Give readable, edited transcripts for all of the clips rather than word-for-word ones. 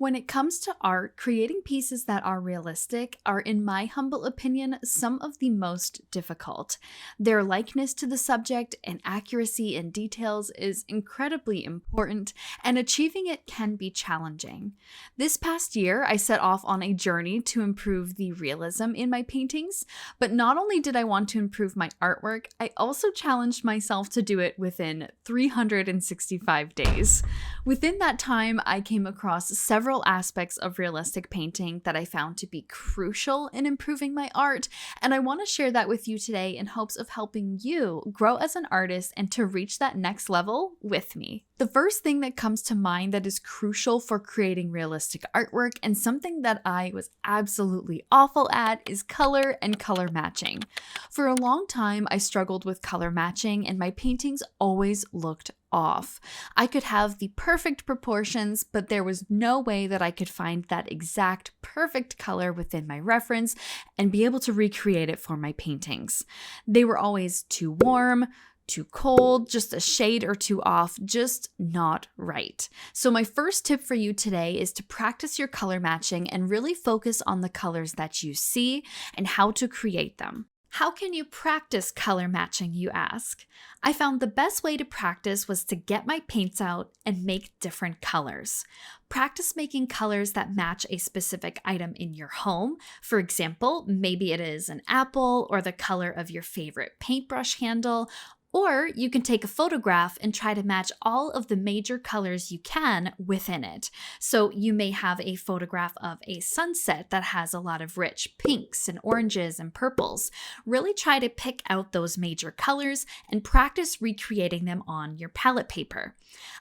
When it comes to art, creating pieces that are realistic are, in my humble opinion, some of the most difficult. Their likeness to the subject and accuracy in details is incredibly important, and achieving it can be challenging. This past year, I set off on a journey to improve the realism in my paintings, but not only did I want to improve my artwork, I also challenged myself to do it within 365 days. Within that time, I came across several aspects of realistic painting that I found to be crucial in improving my art, and I want to share that with you today in hopes of helping you grow as an artist and to reach that next level with me. The first thing that comes to mind that is crucial for creating realistic artwork and something that I was absolutely awful at is color and color matching. For a long time, I struggled with color matching and my paintings always looked off. I could have the perfect proportions, but there was no way that I could find that exact perfect color within my reference and be able to recreate it for my paintings. They were always too warm, too cold, just a shade or two off, just not right. So my first tip for you today is to practice your color matching and really focus on the colors that you see and how to create them. How can you practice color matching, you ask? I found the best way to practice was to get my paints out and make different colors. Practice making colors that match a specific item in your home. For example, maybe it is an apple or the color of your favorite paintbrush handle. Or you can take a photograph and try to match all of the major colors you can within it. So you may have a photograph of a sunset that has a lot of rich pinks and oranges and purples. Really try to pick out those major colors and practice recreating them on your palette paper.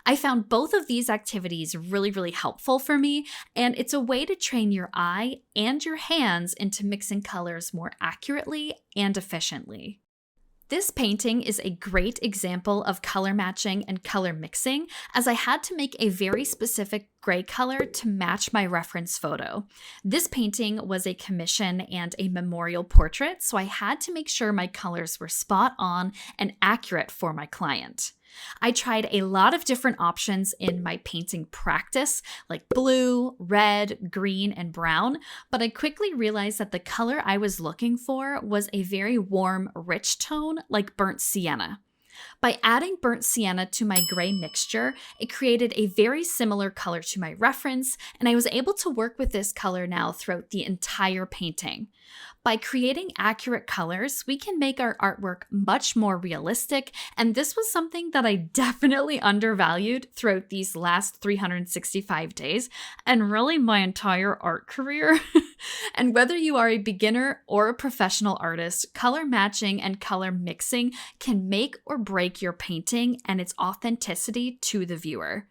I found both of these activities really helpful for me, and it's a way to train your eye and your hands into mixing colors more accurately and efficiently. This painting is a great example of color matching and color mixing, as I had to make a very specific gray color to match my reference photo. This painting was a commission and a memorial portrait, so I had to make sure my colors were spot on and accurate for my client. I tried a lot of different options in my painting practice, like blue, red, green, and brown, but I quickly realized that the color I was looking for was a very warm, rich tone, like burnt sienna. By adding burnt sienna to my gray mixture, it created a very similar color to my reference, and I was able to work with this color now throughout the entire painting. By creating accurate colors, we can make our artwork much more realistic, and this was something that I definitely undervalued throughout these last 365 days, and really my entire art career. And whether you are a beginner or a professional artist, color matching and color mixing can make or break your painting and its authenticity to the viewer.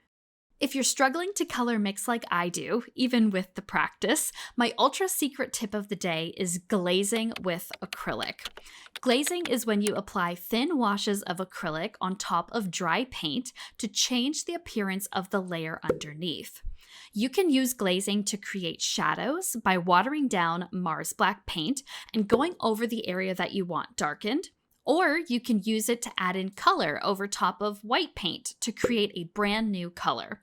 If you're struggling to color mix like I do, even with the practice, my ultra secret tip of the day is glazing with acrylic. Glazing is when you apply thin washes of acrylic on top of dry paint to change the appearance of the layer underneath. You can use glazing to create shadows by watering down Mars Black paint and going over the area that you want darkened. Or you can use it to add in color over top of white paint to create a brand new color.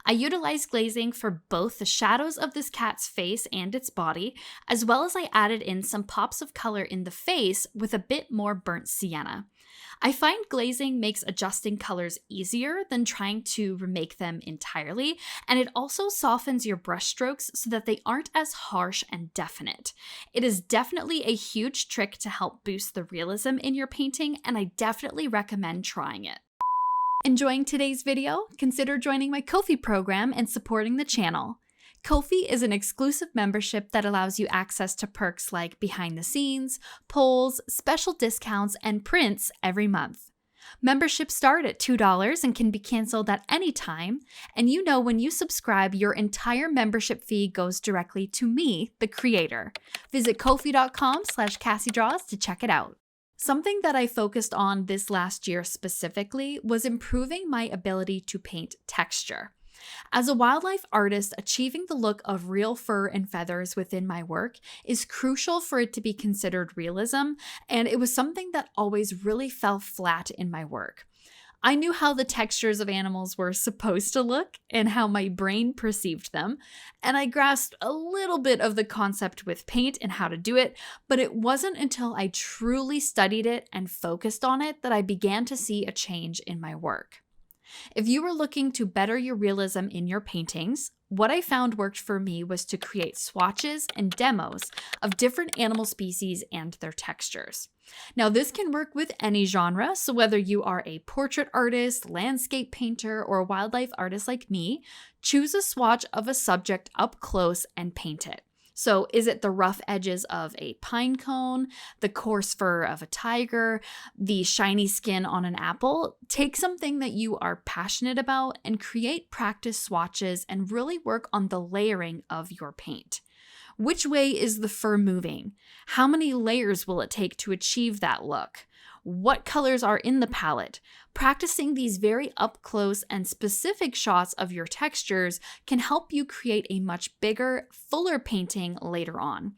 I utilized glazing for both the shadows of this cat's face and its body, as well as I added in some pops of color in the face with a bit more burnt sienna. I find glazing makes adjusting colors easier than trying to remake them entirely, and it also softens your brush strokes so that they aren't as harsh and definite. It is definitely a huge trick to help boost the realism in your painting, and I definitely recommend trying it. Enjoying today's video? Consider joining my Ko-fi program and supporting the channel. Ko-fi is an exclusive membership that allows you access to perks like behind the scenes, polls, special discounts, and prints every month. Memberships start at $2 and can be canceled at any time, and you know when you subscribe, your entire membership fee goes directly to me, the creator. Visit ko-fi.com/cassydraws to check it out. Something that I focused on this last year specifically was improving my ability to paint texture. As a wildlife artist, achieving the look of real fur and feathers within my work is crucial for it to be considered realism, and it was something that always really fell flat in my work. I knew how the textures of animals were supposed to look and how my brain perceived them, and I grasped a little bit of the concept with paint and how to do it, but it wasn't until I truly studied it and focused on it that I began to see a change in my work. If you were looking to better your realism in your paintings, what I found worked for me was to create swatches and demos of different animal species and their textures. Now, this can work with any genre, so whether you are a portrait artist, landscape painter, or a wildlife artist like me, choose a swatch of a subject up close and paint it. So is it the rough edges of a pine cone, the coarse fur of a tiger, the shiny skin on an apple? Take something that you are passionate about and create practice swatches and really work on the layering of your paint. Which way is the fur moving? How many layers will it take to achieve that look? What colors are in the palette? Practicing these very up close and specific shots of your textures can help you create a much bigger, fuller painting later on.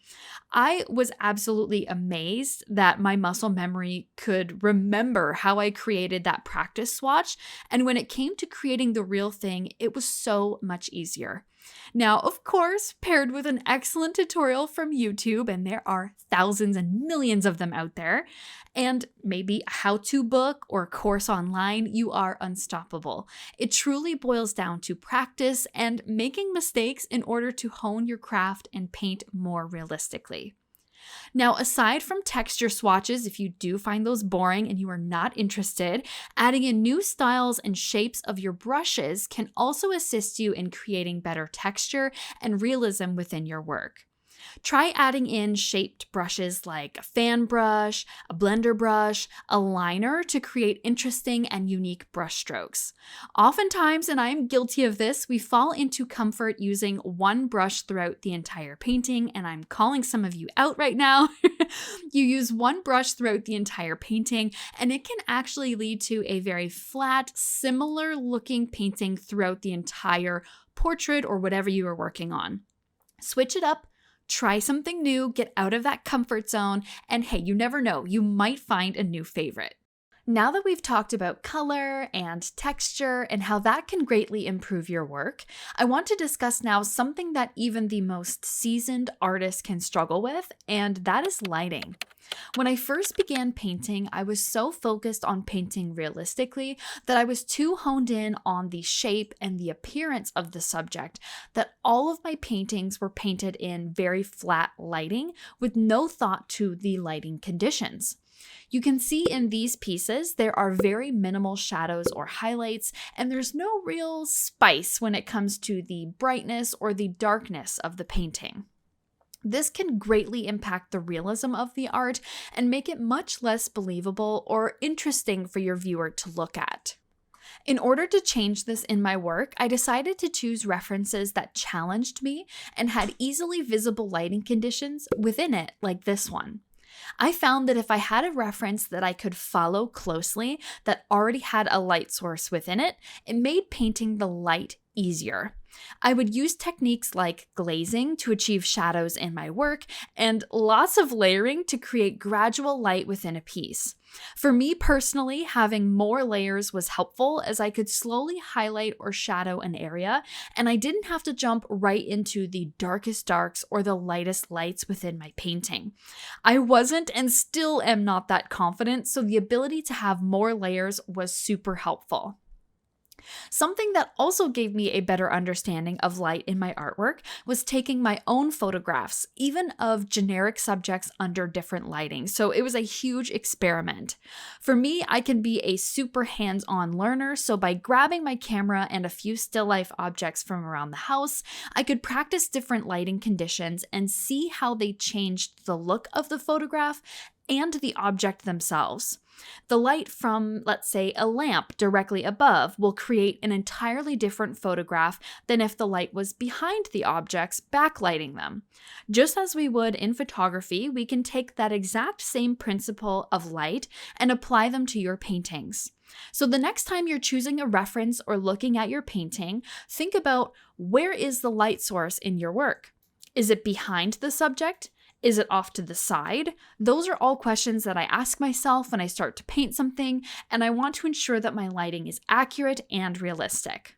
I was absolutely amazed that my muscle memory could remember how I created that practice swatch, and when it came to creating the real thing, it was so much easier. Now, of course, paired with an excellent tutorial from YouTube, and there are thousands and millions of them out there, and maybe a how-to book or course online, you are unstoppable. It truly boils down to practice and making mistakes in order to hone your craft and paint more realistically. Now, aside from texture swatches, if you do find those boring and you are not interested, adding in new styles and shapes of your brushes can also assist you in creating better texture and realism within your work. Try adding in shaped brushes like a fan brush, a blender brush, a liner to create interesting and unique brush strokes. Oftentimes, and I am guilty of this, we fall into comfort using one brush throughout the entire painting, and I'm calling some of you out right now. You use one brush throughout the entire painting, and it can actually lead to a very flat, similar looking painting throughout the entire portrait or whatever you are working on. Switch it up. Try something new, get out of that comfort zone, and hey, you never know, you might find a new favorite. Now that we've talked about color and texture and how that can greatly improve your work, I want to discuss now something that even the most seasoned artists can struggle with, and that is lighting. When I first began painting, I was so focused on painting realistically that I was too honed in on the shape and the appearance of the subject that all of my paintings were painted in very flat lighting with no thought to the lighting conditions. You can see in these pieces, there are very minimal shadows or highlights, and there's no real spice when it comes to the brightness or the darkness of the painting. This can greatly impact the realism of the art and make it much less believable or interesting for your viewer to look at. In order to change this in my work, I decided to choose references that challenged me and had easily visible lighting conditions within it, like this one. I found that if I had a reference that I could follow closely that already had a light source within it, it made painting the light easier. I would use techniques like glazing to achieve shadows in my work and lots of layering to create gradual light within a piece. For me personally, having more layers was helpful as I could slowly highlight or shadow an area, and I didn't have to jump right into the darkest darks or the lightest lights within my painting. I wasn't and still am not that confident, so the ability to have more layers was super helpful. Something that also gave me a better understanding of light in my artwork was taking my own photographs, even of generic subjects under different lighting. So it was a huge experiment. For me, I can be a super hands-on learner, so by grabbing my camera and a few still life objects from around the house, I could practice different lighting conditions and see how they changed the look of the photograph and the object themselves. The light from, let's say, a lamp directly above will create an entirely different photograph than if the light was behind the objects, backlighting them. Just as we would in photography, we can take that exact same principle of light and apply them to your paintings. So the next time you're choosing a reference or looking at your painting, think about where is the light source in your work? Is it behind the subject? Is it off to the side? Those are all questions that I ask myself when I start to paint something, and I want to ensure that my lighting is accurate and realistic.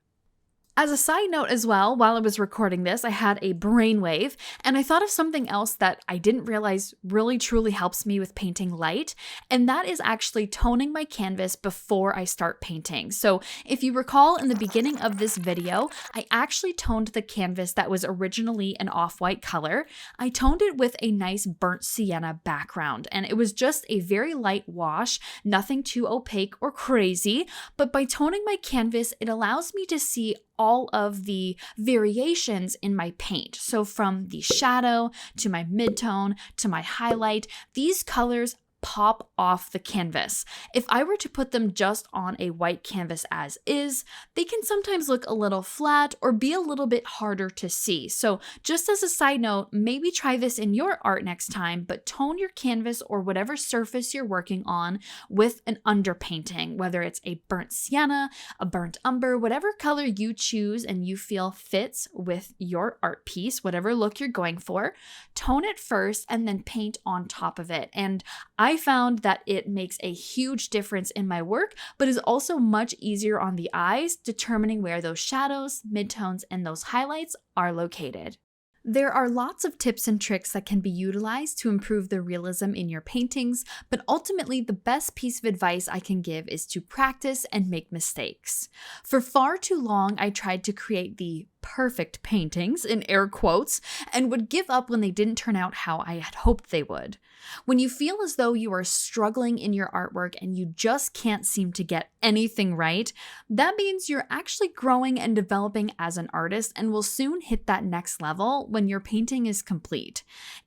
As a side note as well, while I was recording this, I had a brainwave, and I thought of something else that I didn't realize really truly helps me with painting light, and that is actually toning my canvas before I start painting. So if you recall in the beginning of this video, I actually toned the canvas that was originally an off-white color. I toned it with a nice burnt sienna background, and it was just a very light wash, nothing too opaque or crazy, but by toning my canvas, it allows me to see all of the variations in my paint. So from the shadow to my midtone to my highlight, these colors pop off the canvas. If I were to put them just on a white canvas as is, they can sometimes look a little flat or be a little bit harder to see. So just as a side note, maybe try this in your art next time, but tone your canvas or whatever surface you're working on with an underpainting, whether it's a burnt sienna, a burnt umber, whatever color you choose and you feel fits with your art piece, whatever look you're going for, tone it first and then paint on top of it. And I found that it makes a huge difference in my work, but is also much easier on the eyes, determining where those shadows, midtones, and those highlights are located. There are lots of tips and tricks that can be utilized to improve the realism in your paintings, but ultimately the best piece of advice I can give is to practice and make mistakes. For far too long, I tried to create the perfect paintings, in air quotes, and would give up when they didn't turn out how I had hoped they would. When you feel as though you are struggling in your artwork and you just can't seem to get anything right, that means you're actually growing and developing as an artist and will soon hit that next level when your painting is complete.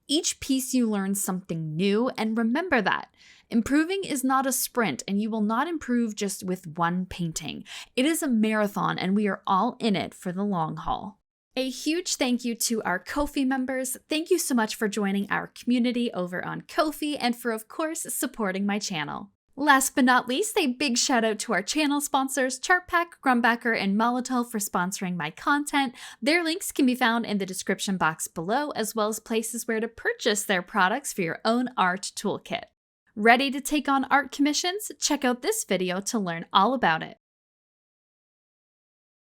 Each piece you learn something new, and remember that. Improving is not a sprint, and you will not improve just with one painting. It is a marathon, and we are all in it for the long haul. A huge thank you to our Ko-fi members. Thank you so much for joining our community over on Ko-fi and for, of course, supporting my channel. Last but not least, a big shout out to our channel sponsors, Chartpak, Grumbacher, and Molotov for sponsoring my content. Their links can be found in the description box below, as well as places where to purchase their products for your own art toolkit. Ready to take on art commissions? Check out this video to learn all about it.